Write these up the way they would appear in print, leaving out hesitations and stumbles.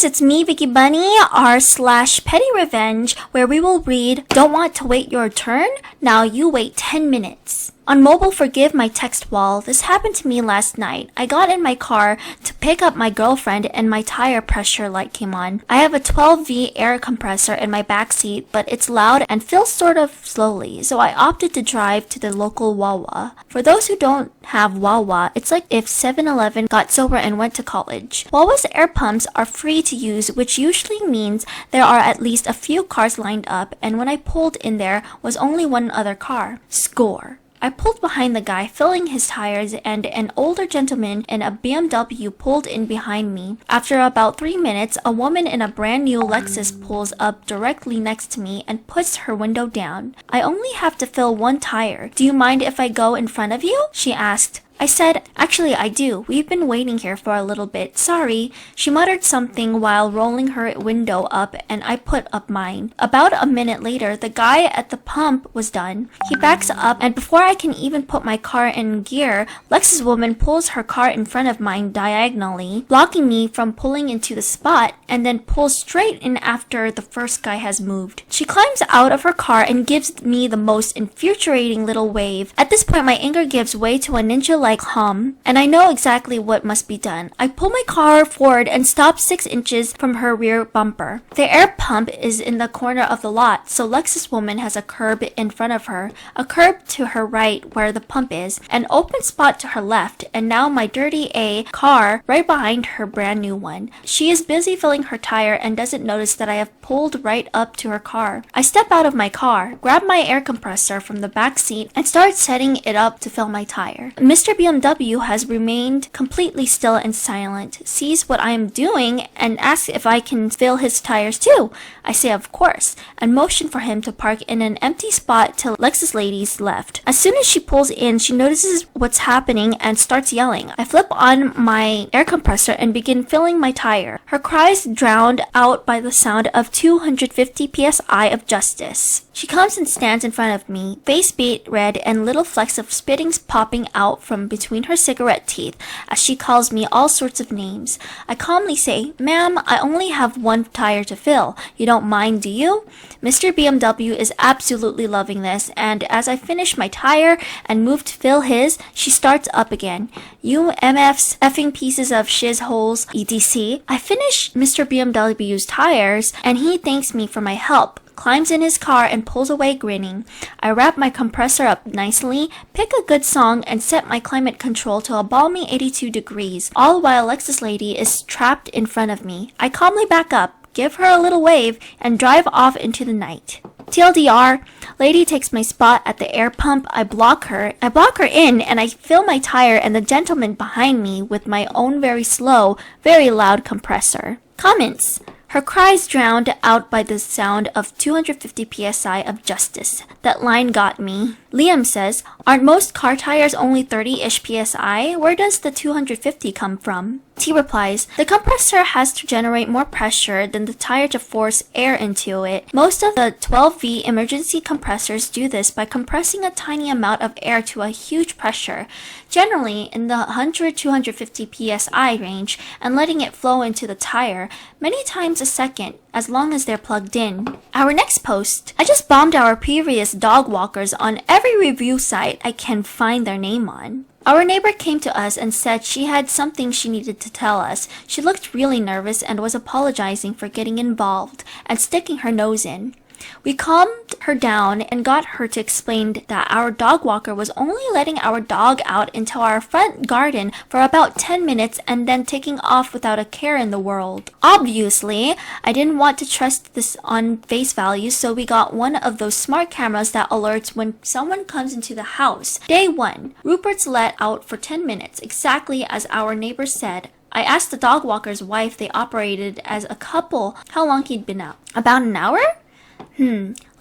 guys, it's me, Vicky Bunny, r/Pettyrevenge, where we will read Don't Want to Wait Your Turn? Now You Wait 10 Minutes. On mobile, forgive my text wall. This happened to me last night. I got in my car to pick up my girlfriend and my tire pressure light came on. I have a 12V air compressor in my backseat, but it's loud and fills sort of slowly, so I opted to drive to the local Wawa. For those who don't have Wawa, it's like if 7-Eleven got sober and went to college. Wawa's air pumps are free to use, which usually means there are at least a few cars lined up, and when I pulled in there was only one other car. Score. I pulled behind the guy filling his tires and an older gentleman in a BMW pulled in behind me. After about 3 minutes, a woman in a brand new Lexus pulls up directly next to me and puts her window down. I only have to fill one tire. Do you mind if I go in front of you? She asked. I said, actually I do. We've been waiting here for a little bit. Sorry. She muttered something while rolling her window up and I put up mine. About a minute later, the guy at the pump was done. He backs up and before I can even put my car in gear, Lexus woman pulls her car in front of mine diagonally, blocking me from pulling into the spot and then pulls straight in after the first guy has moved. She climbs out of her car and gives me the most infuriating little wave. At this point, my anger gives way to a ninja-like hum, and I know exactly what must be done. I pull my car forward and stop 6 inches from her rear bumper. The air pump is in the corner of the lot, so Lexus woman has a curb in front of her, a curb to her right where the pump is, an open spot to her left, and now my dirty A car right behind her brand new one. She is busy filling her tire and doesn't notice that I have pulled right up to her car. I step out of my car, grab my air compressor from the back seat, and start setting it up to fill my tire. Mr. BMW has remained completely still and silent, sees what I am doing, and asks if I can fill his tires too. I say of course, and motion for him to park in an empty spot to Lexus lady's left. As soon as she pulls in, she notices what's happening and starts yelling. I flip on my air compressor and begin filling my tire. Her cries drowned out by the sound of 250 psi of justice. She comes and stands in front of me, face beet red and little flecks of spittings popping out from between her cigarette teeth as she calls me all sorts of names. I calmly say, "Ma'am, I only have one tire to fill. You don't mind, do you?" Mr. BMW is absolutely loving this, and as I finish my tire and move to fill his, she starts up again. "You MFs, effing pieces of shiz holes, etc." I finish Mr. BMW's tires, and he thanks me for my help, climbs in his car and pulls away grinning. I wrap my compressor up nicely, pick a good song, and set my climate control to a balmy 82 degrees, all while Lexus lady is trapped in front of me. I calmly back up, give her a little wave, and drive off into the night. TLDR, lady takes my spot at the air pump. I block her in, and I fill my tire and the gentleman behind me with my own very slow, very loud compressor. Comments. Her cries drowned out by the sound of 250 psi of justice. That line got me. Liam says, aren't most car tires only 30-ish psi? Where does the 250 come from? T replies, the compressor has to generate more pressure than the tire to force air into it. Most of the 12V emergency compressors do this by compressing a tiny amount of air to a huge pressure, generally in the 100-250 psi range, and letting it flow into the tire, many times a second, as long as they're plugged in. Our next post. I just bombed our previous dog walkers on every review site I can find their name on. Our neighbor came to us and said she had something she needed to tell us. She looked really nervous and was apologizing for getting involved and sticking her nose in. We calmed her down and got her to explain that our dog walker was only letting our dog out into our front garden for about 10 minutes and then taking off without a care in the world. Obviously, I didn't want to trust this on face value, so we got one of those smart cameras that alerts when someone comes into the house. Day 1. Rupert's let out for 10 minutes, exactly as our neighbor said. I asked the dog walker's wife they operated as a couple how long he'd been out. About an hour?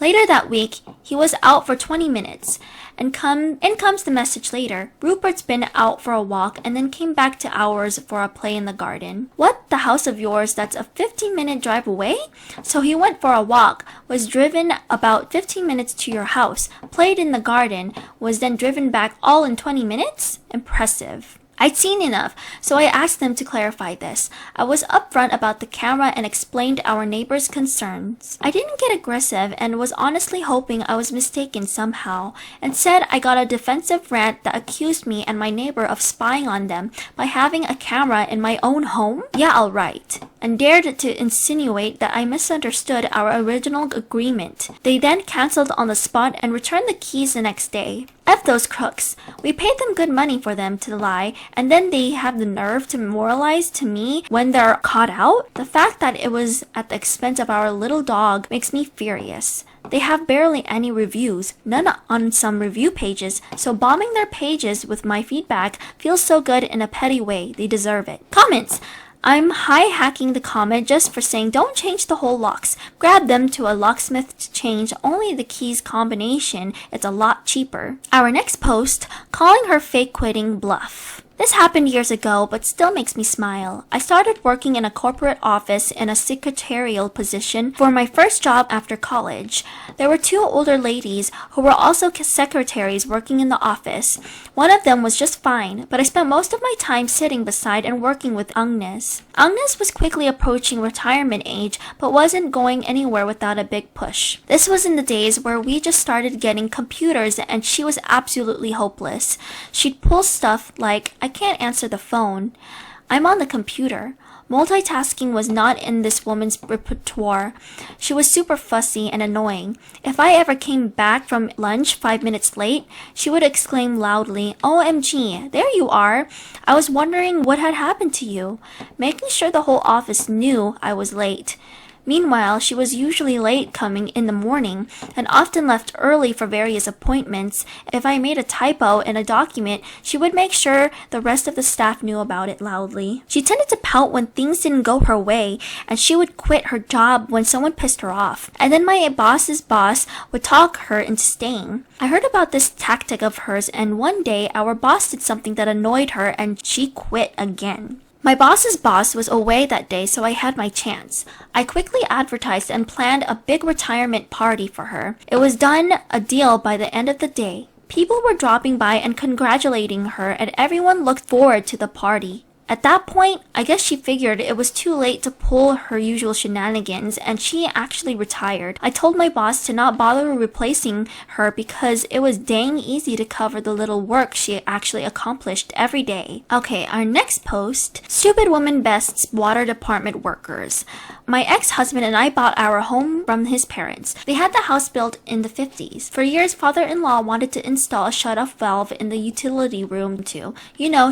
Later that week, he was out for 20 minutes, and in comes the message later. Rupert's been out for a walk and then came back to ours for a play in the garden. What, the house of yours that's a 15-minute drive away? So he went for a walk, was driven about 15 minutes to your house, played in the garden, was then driven back all in 20 minutes? Impressive. I'd seen enough, so I asked them to clarify this. I was upfront about the camera and explained our neighbor's concerns. I didn't get aggressive and was honestly hoping I was mistaken somehow. Instead, I got a defensive rant that accused me and my neighbor of spying on them by having a camera in my own home? Yeah, I'll write. And dared to insinuate that I misunderstood our original agreement. They then canceled on the spot and returned the keys the next day. F those crooks. We paid them good money for them to lie, and then they have the nerve to moralize to me when they're caught out? The fact that it was at the expense of our little dog makes me furious. They have barely any reviews, none on some review pages, so bombing their pages with my feedback feels so good in a petty way. They deserve it. Comments! I'm high-hacking the comment just for saying don't change the whole locks. Grab them to a locksmith to change only the keys combination. It's a lot cheaper. Our next post, calling her fake quitting bluff. This happened years ago, but still makes me smile. I started working in a corporate office in a secretarial position for my first job after college. There were two older ladies who were also secretaries working in the office. One of them was just fine, but I spent most of my time sitting beside and working with Agnes. Agnes was quickly approaching retirement age, but wasn't going anywhere without a big push. This was in the days where we just started getting computers and she was absolutely hopeless. She'd pull stuff like, I can't answer the phone. I'm on the computer. Multitasking was not in this woman's repertoire. She was super fussy and annoying. If I ever came back from lunch 5 minutes late, she would exclaim loudly, OMG, there you are. I was wondering what had happened to you, making sure the whole office knew I was late. Meanwhile, she was usually late coming in the morning and often left early for various appointments. If I made a typo in a document, she would make sure the rest of the staff knew about it loudly. She tended to pout when things didn't go her way, and she would quit her job when someone pissed her off. And then my boss's boss would talk her into staying. I heard about this tactic of hers, and one day our boss did something that annoyed her and she quit again. My boss's boss was away that day, so I had my chance. I quickly advertised and planned a big retirement party for her. It was done a deal by the end of the day. People were dropping by and congratulating her, and everyone looked forward to the party. At that point, I guess she figured it was too late to pull her usual shenanigans, and she actually retired. I told my boss to not bother replacing her because it was dang easy to cover the little work she actually accomplished every day. Okay, our next post, Stupid Woman Bests Water Department Workers. My ex-husband and I bought our home from his parents. They had the house built in the 50s. For years, father-in-law wanted to install a shut-off valve in the utility room to,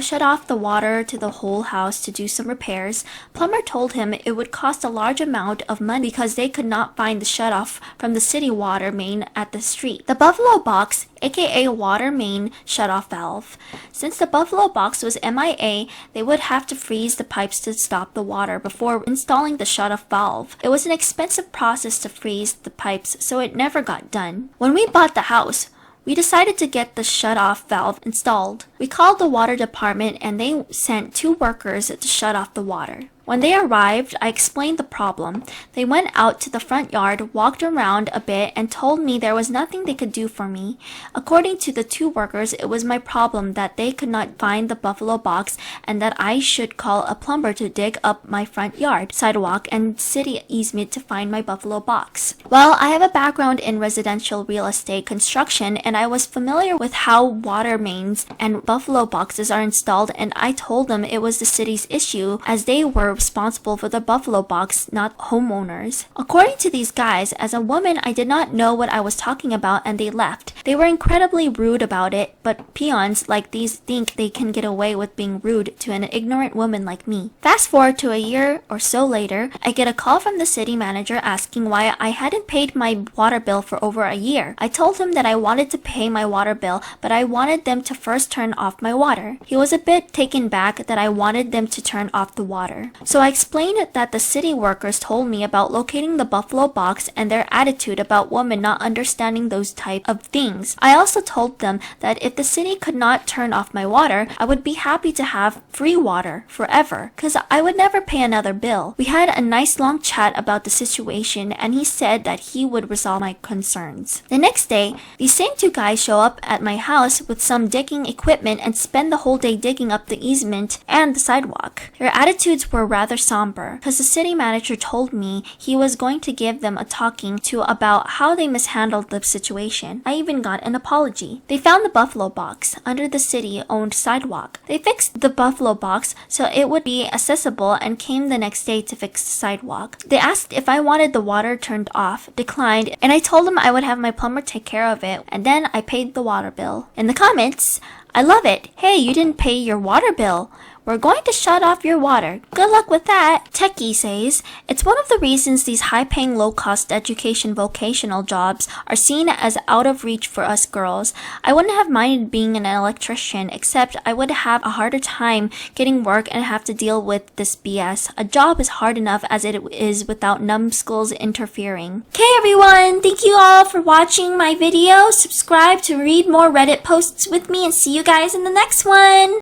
shut off the water to the whole house to do some repairs. Plumber told him it would cost a large amount of money because they could not find the shutoff from the city water main at the street. The Buffalo Box, aka water main shutoff valve. Since the Buffalo Box was MIA, they would have to freeze the pipes to stop the water before installing the shutoff valve. It was an expensive process to freeze the pipes, so it never got done. When we bought the house, we decided to get the shut-off valve installed. We called the water department and they sent 2 workers to shut off the water. When they arrived, I explained the problem. They went out to the front yard, walked around a bit, and told me there was nothing they could do for me. According to the 2 workers, it was my problem that they could not find the Buffalo Box and that I should call a plumber to dig up my front yard, sidewalk, and city easement to find my Buffalo Box. Well, I have a background in residential real estate construction, and I was familiar with how water mains and Buffalo Boxes are installed, and I told them it was the city's issue as they were responsible for the Buffalo Box, not homeowners. According to these guys, as a woman, I did not know what I was talking about and they left. They were incredibly rude about it, but peons like these think they can get away with being rude to an ignorant woman like me. Fast forward to a year or so later, I get a call from the city manager asking why I hadn't paid my water bill for over a year. I told him that I wanted to pay my water bill, but I wanted them to first turn off my water. He was a bit taken back that I wanted them to turn off the water. So I explained that the city workers told me about locating the buffalo box and their attitude about women not understanding those type of things. I also told them that if the city could not turn off my water, I would be happy to have free water forever, cause I would never pay another bill. We had a nice long chat about the situation and he said that he would resolve my concerns. The next day, these same two guys show up at my house with some digging equipment and spend the whole day digging up the easement and the sidewalk. Their attitudes were rather somber, cause the city manager told me he was going to give them a talking to about how they mishandled the situation. I even got an apology. They found the buffalo box under the city-owned sidewalk. They fixed the buffalo box so it would be accessible and came the next day to fix the sidewalk. They asked if I wanted the water turned off, declined, and I told them I would have my plumber take care of it, and then I paid the water bill. In the comments, I love it. Hey, you didn't pay your water bill. We're going to shut off your water. Good luck with that. Techie says, it's one of the reasons these high-paying, low-cost education vocational jobs are seen as out of reach for us girls. I wouldn't have minded being an electrician, except I would have a harder time getting work and have to deal with this BS. A job is hard enough as it is without numbskulls interfering. Okay everyone, thank you all for watching my video. Subscribe to read more Reddit posts with me and see you guys in the next one.